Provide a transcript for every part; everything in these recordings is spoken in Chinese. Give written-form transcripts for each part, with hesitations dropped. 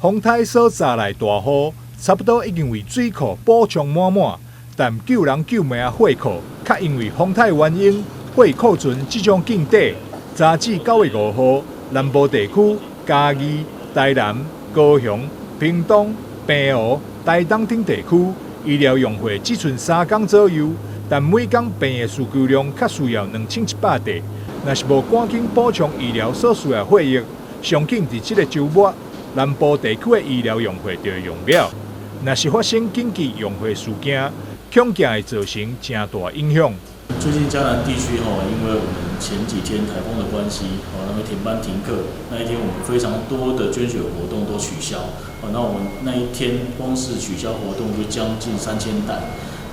丰泰所在来大雨，差不多已经为水库补充满满，但救人救命的货库，却因为丰泰原因，货库存即将见底。早至9月5号，南部地区嘉义、台南、高雄、屏东、平湖、台东等地区医疗用货只剩3天左右，但每天病的需求量却需要2100地。若是无赶紧补充医疗所需的货液，上紧伫这个周末，南部地区的医疗用货就会用了。若是发生紧急用货事件，恐惊会造成真大影响。最近嘉南地区因为我们前几天台风的关系，那么停班停课，那一天我们非常多的捐血活动都取消，那我们那一天光是取消活动就将近3000袋。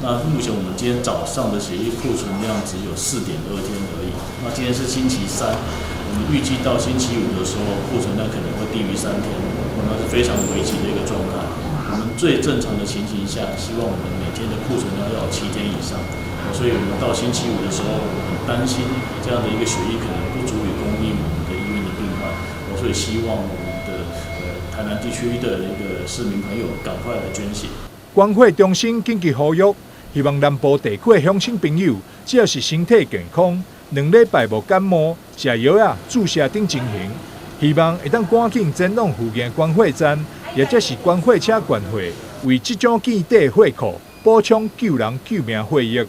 那目前我们今天早上的血液库存量只有4.2天而已。那今天是星期3，我们预计到星期5的时候，库存量可能会低于3天，那是非常危急的一个状态。我们最正常的情形下，希望我们每天的库存量要有7天以上。所以我们到星期5的时候，我们担心这样的一个血液可能不足以供应我们的医院的病患，所以希望我们的台南地区的一个市民朋友赶快来捐血。关会中心紧急呼吁，希望南部地区的乡亲朋友，只要是身体健康，2礼拜无感冒，食药啊、注射等情形，希望会当赶紧前往附近关会站，或者是关会车关会，为即种见底货库补充救人救命货液。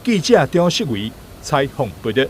记者张世维采访报道。